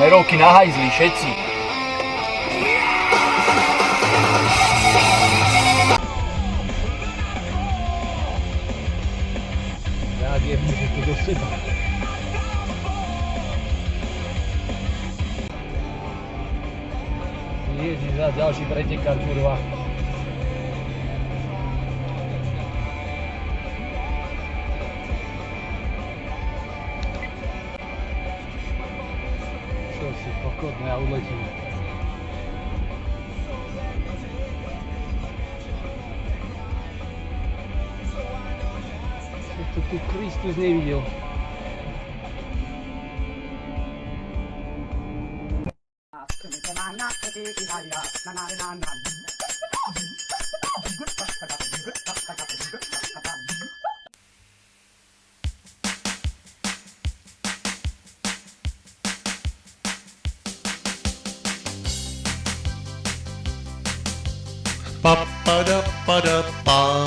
Smerovky na hajzli, všetci. Rád je to do seba. Ježiš, a ďalší pretekár, kurva. Čo si pokorné a uletíme. Čo to tu Kristus nevidel. Pa pa da pa da pa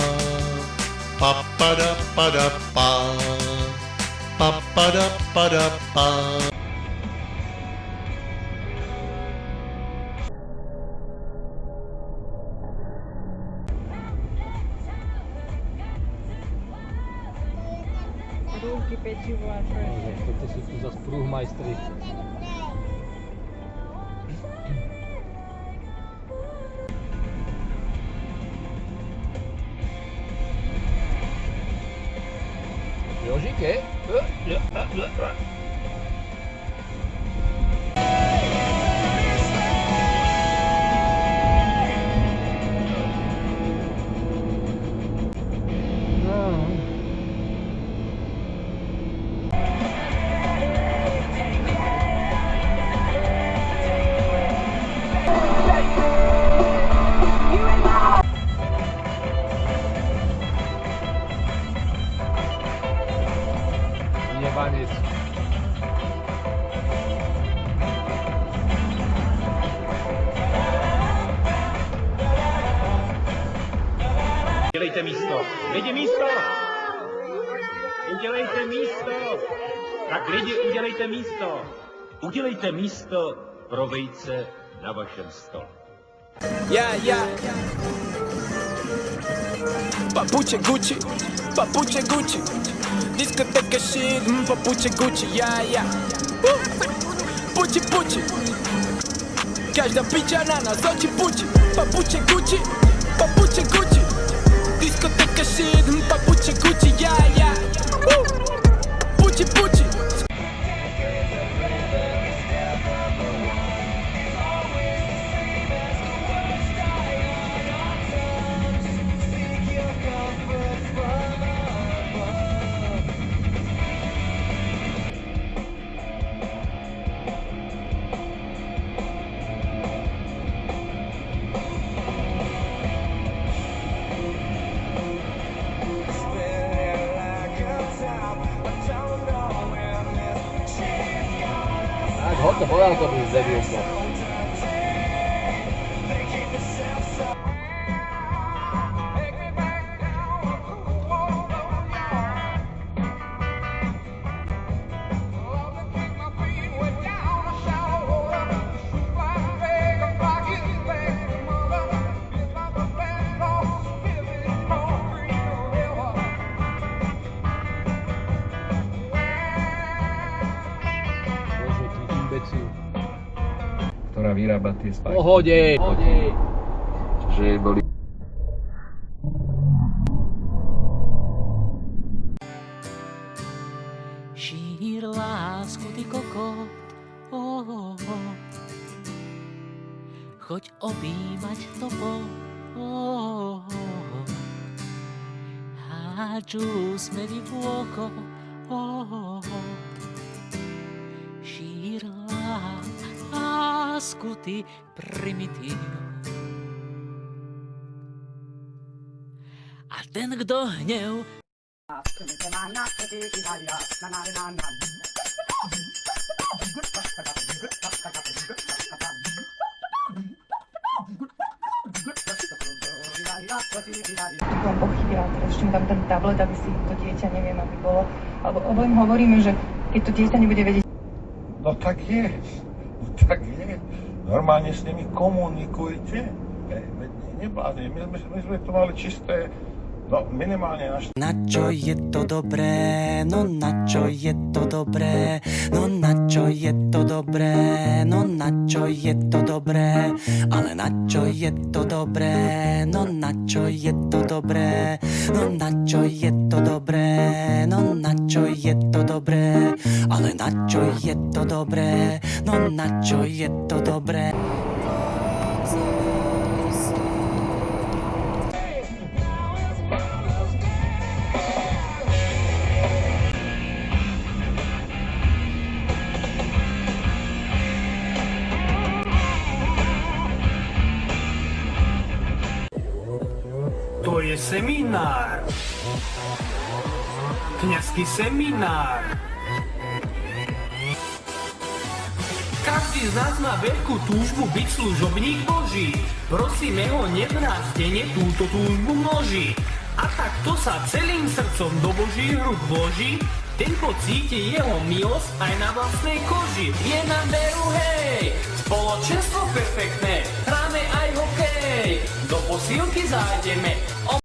pa pa da pa da pa pa pa da pa da pa. Rúky, pečivo a čo ešte? Toto sú tu zase prúhmajstri. Jožike? Jebanec. Udělejte místo. Lidi, místo! Udělejte místo! Tak lidi, udělejte místo! Udělejte místo pro vejce na vašem stole. Papuče Gucci, diskoteka shit, papuče Gucci, Puči, každá piča na nás oči puči, papuče Gucci, diskoteka shit, papuče Gucci, Puči. Tak, hoď to podal to byť debilko. Ktorá vyrába tie spajky. Pohode! Čiže jej boli... Šír lásku, ty kokot, choď objímať topo, háču úsmevy v oko, šír lásku, ty primitív. A ten, kto hnev Vám pochybila, teraz ešte mu dám ten tablet, aby si to dieťa, neviem, aby bolo. Alebo hovoríme, že keď to dieťa nebude vedieť... No tak je. Tak nie, normálne s nimi komunikujte. Veď neblázni, my sme to mali čisté, no minimálne naš... Na čo je to dobré, no na čo je to dobré, no na čo je to dobré, no na čo je to dobré, ale na čo je to dobré, no na čo je to dobré, no na čo je to dobré, no na čo je to dobré, ale na čo je to dobré, no na čo je to dobré. To je seminár. Kňazský seminár. Každý z nás má veľkú túžbu byť služobník Boží. Prosíme ho, nevrástene túto túžbu množí. A takto sa celým srdcom do Božích rúk vloží, ten pocíti jeho milosť aj na vlastnej koži. Je na veru, hej, spoločenstvo perfektné, hráme aj hokej, do posilky zájdeme.